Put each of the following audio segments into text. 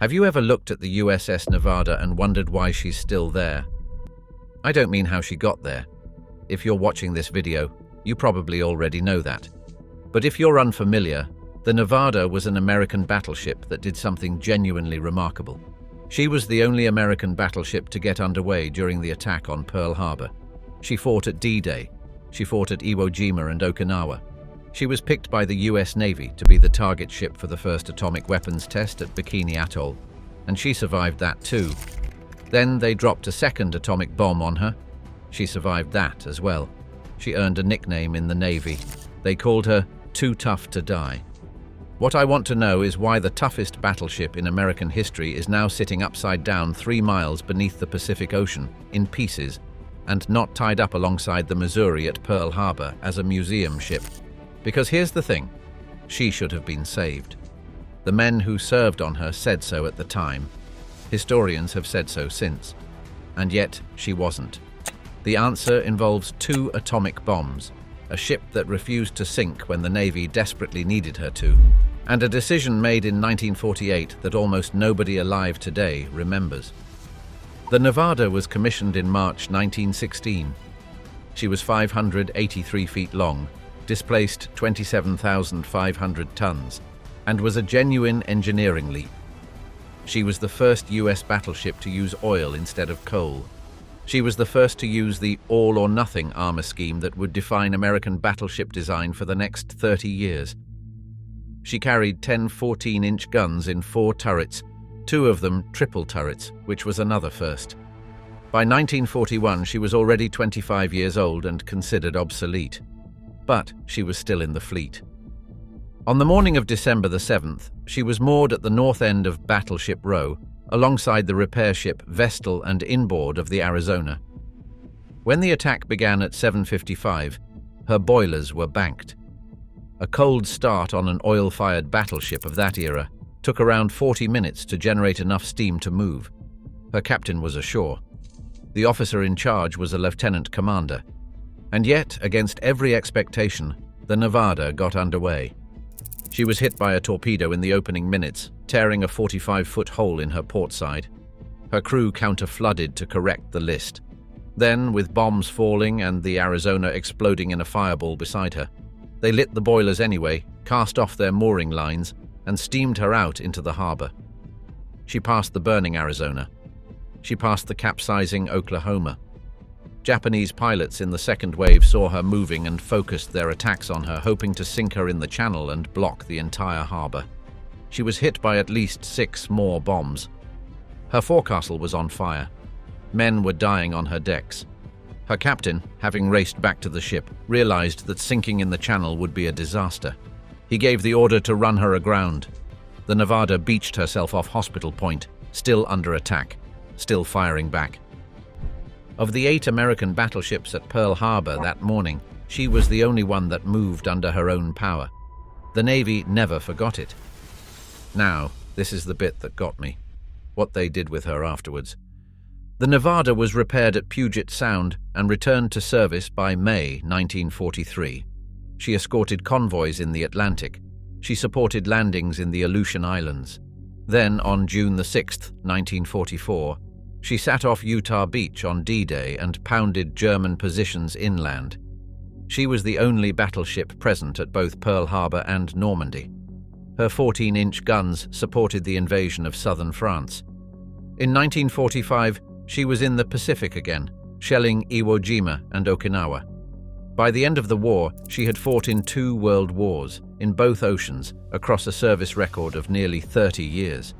Have you ever looked at the USS Nevada and wondered why she's still there? I don't mean how she got there. If you're watching this video, you probably already know that. But if you're unfamiliar, the Nevada was an American battleship that did something genuinely remarkable. She was the only American battleship to get underway during the attack on Pearl Harbor. She fought at D-Day. She fought at Iwo Jima and Okinawa. She was picked by the US Navy to be the target ship for the first atomic weapons test at Bikini Atoll, and she survived that too. Then they dropped a second atomic bomb on her. She survived that as well. She earned a nickname in the Navy. They called her Too Tough to Die. What I want to know is why the toughest battleship in American history is now sitting upside down 3 miles beneath the Pacific Ocean, in pieces, and not tied up alongside the Missouri at Pearl Harbor as a museum ship. Because here's the thing, she should have been saved. The men who served on her said so at the time. Historians have said so since. And yet, she wasn't. The answer involves 2 atomic bombs, a ship that refused to sink when the Navy desperately needed her to, and a decision made in 1948 that almost nobody alive today remembers. The Nevada was commissioned in March 1916. She was 583 feet long, displaced 27,500 tons, and was a genuine engineering leap. She was the first US battleship to use oil instead of coal. She was the first to use the all-or-nothing armor scheme that would define American battleship design for the next 30 years. She carried 10 14-inch guns in 4 turrets, 2 of them triple turrets, which was another first. By 1941, she was already 25 years old and considered obsolete. But she was still in the fleet. On the morning of December the 7th, she was moored at the north end of Battleship Row, alongside the repair ship Vestal and inboard of the Arizona. When the attack began at 7:55, her boilers were banked. A cold start on an oil-fired battleship of that era took around 40 minutes to generate enough steam to move. Her captain was ashore. The officer in charge was a lieutenant commander. And yet, against every expectation, the Nevada got underway. She was hit by a torpedo in the opening minutes, tearing a 45-foot hole in her port side. Her crew counter-flooded to correct the list. Then, with bombs falling and the Arizona exploding in a fireball beside her, they lit the boilers anyway, cast off their mooring lines, and steamed her out into the harbor. She passed the burning Arizona. She passed the capsizing Oklahoma. Japanese pilots in the second wave saw her moving and focused their attacks on her, hoping to sink her in the channel and block the entire harbor. She was hit by at least 6 more bombs. Her forecastle was on fire. Men were dying on her decks. Her captain, having raced back to the ship, realized that sinking in the channel would be a disaster. He gave the order to run her aground. The Nevada beached herself off Hospital Point, still under attack, still firing back. Of the 8 American battleships at Pearl Harbor that morning, she was the only one that moved under her own power. The Navy never forgot it. Now, this is the bit that got me. What they did with her afterwards. The Nevada was repaired at Puget Sound and returned to service by May 1943. She escorted convoys in the Atlantic. She supported landings in the Aleutian Islands. Then, on June the 6th, 1944, she sat off Utah Beach on D-Day and pounded German positions inland. She was the only battleship present at both Pearl Harbor and Normandy. Her 14-inch guns supported the invasion of southern France. In 1945, she was in the Pacific again, shelling Iwo Jima and Okinawa. By the end of the war, she had fought in 2 world wars, in both oceans, across a service record of nearly 30 years.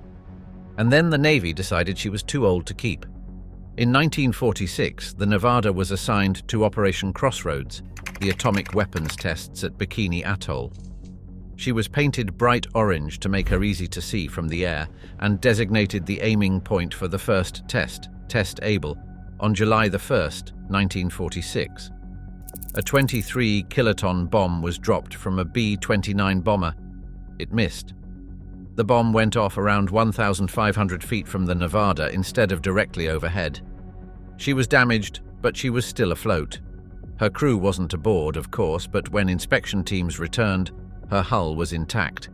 And then the Navy decided she was too old to keep. In 1946, the Nevada was assigned to Operation Crossroads, the atomic weapons tests at Bikini Atoll. She was painted bright orange to make her easy to see from the air and designated the aiming point for the first test, Test Able, on July the 1st, 1946. A 23-kiloton bomb was dropped from a B-29 bomber. It missed. The bomb went off around 1,500 feet from the Nevada instead of directly overhead. She was damaged, but she was still afloat. Her crew wasn't aboard, of course, but when inspection teams returned, her hull was intact.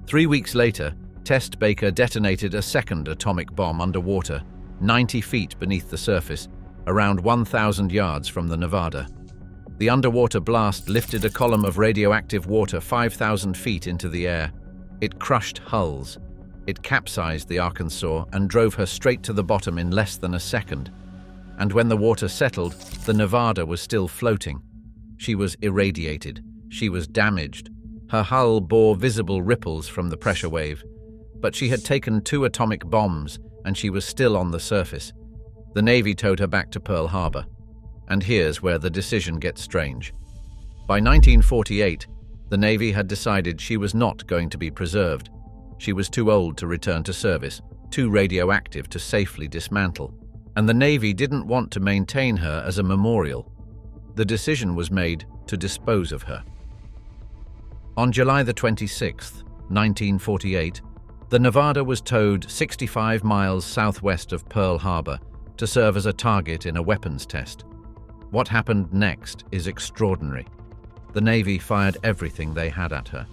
3 weeks later, Test Baker detonated a second atomic bomb underwater, 90 feet beneath the surface, around 1,000 yards from the Nevada. The underwater blast lifted a column of radioactive water 5,000 feet into the air. It crushed hulls. It capsized the Arkansas and drove her straight to the bottom in less than a second. And when the water settled, the Nevada was still floating. She was irradiated. She was damaged. Her hull bore visible ripples from the pressure wave. But she had taken 2 atomic bombs, and she was still on the surface. The Navy towed her back to Pearl Harbor. And here's where the decision gets strange. By 1948, the Navy had decided she was not going to be preserved. She was too old to return to service, too radioactive to safely dismantle. And the Navy didn't want to maintain her as a memorial. The decision was made to dispose of her. On July the 26th, 1948, the Nevada was towed 65 miles southwest of Pearl Harbor to serve as a target in a weapons test. What happened next is extraordinary. The Navy fired everything they had at her.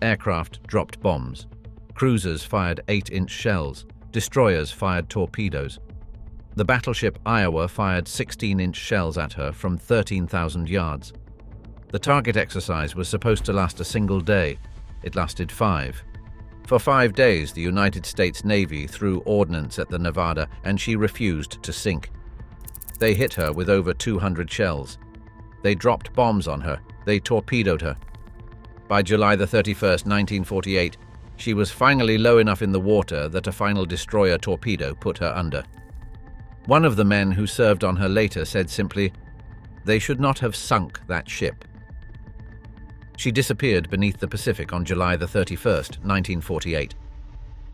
Aircraft dropped bombs. Cruisers fired 8-inch shells. Destroyers fired torpedoes. The battleship Iowa fired 16-inch shells at her from 13,000 yards. The target exercise was supposed to last a single day. It lasted 5. For 5 days, the United States Navy threw ordnance at the Nevada, and she refused to sink. They hit her with over 200 shells. They dropped bombs on her. They torpedoed her. By July the 31st, 1948, she was finally low enough in the water that a final destroyer torpedo put her under. One of the men who served on her later said simply, "They should not have sunk that ship." She disappeared beneath the Pacific on July the 31st, 1948.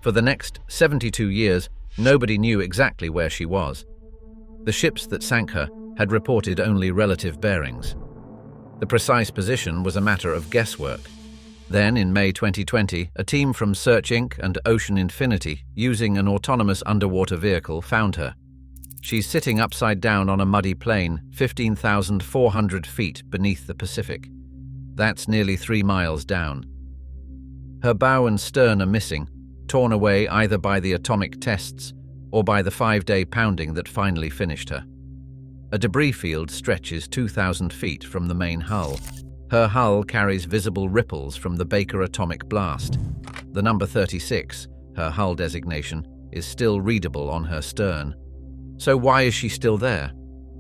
For the next 72 years, nobody knew exactly where she was. The ships that sank her had reported only relative bearings. The precise position was a matter of guesswork. Then, in May 2020, a team from Search Inc. and Ocean Infinity, using an autonomous underwater vehicle, found her. She's sitting upside down on a muddy plain, 15,400 feet beneath the Pacific. That's nearly 3 miles down. Her bow and stern are missing, torn away either by the atomic tests or by the 5-day pounding that finally finished her. A debris field stretches 2,000 feet from the main hull. Her hull carries visible ripples from the Baker atomic blast. The number 36, her hull designation, is still readable on her stern. So why is she still there?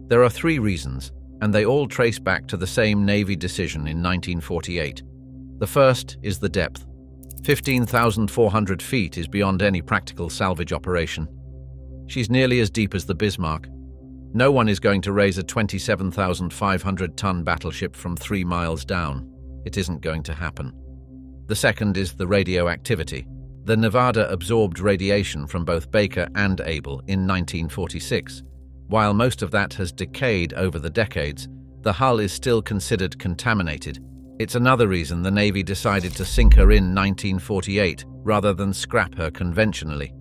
There are 3 reasons, and they all trace back to the same Navy decision in 1948. The first is the depth. 15,400 feet is beyond any practical salvage operation. She's nearly as deep as the Bismarck. No one is going to raise a 27,500-ton battleship from 3 miles down. It isn't going to happen. The second is the radioactivity. The Nevada absorbed radiation from both Baker and Able in 1946. While most of that has decayed over the decades, the hull is still considered contaminated. It's another reason the Navy decided to sink her in 1948 rather than scrap her conventionally.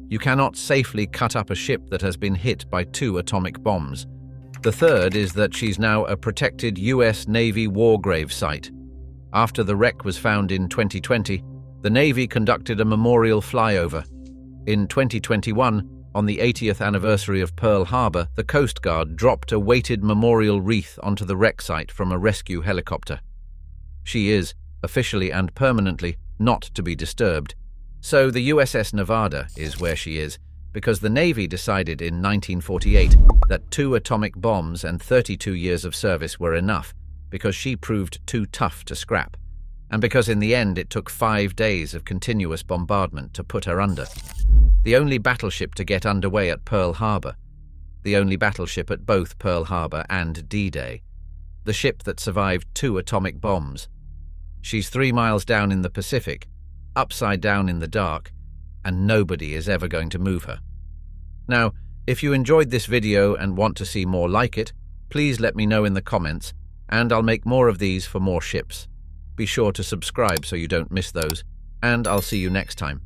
You cannot safely cut up a ship that has been hit by 2 atomic bombs. The third is that she's now a protected US Navy war grave site. After the wreck was found in 2020, the Navy conducted a memorial flyover. In 2021, on the 80th anniversary of Pearl Harbor, the Coast Guard dropped a weighted memorial wreath onto the wreck site from a rescue helicopter. She is, officially and permanently, not to be disturbed. So the USS Nevada is where she is, because the Navy decided in 1948 that 2 atomic bombs and 32 years of service were enough, because she proved too tough to scrap, and because in the end it took 5 days of continuous bombardment to put her under. The only battleship to get underway at Pearl Harbor. The only battleship at both Pearl Harbor and D-Day. The ship that survived 2 atomic bombs. She's 3 miles down in the Pacific, upside down in the dark, and nobody is ever going to move her. Now, if you enjoyed this video and want to see more like it, please let me know in the comments, and I'll make more of these for more ships. Be sure to subscribe so you don't miss those, and I'll see you next time.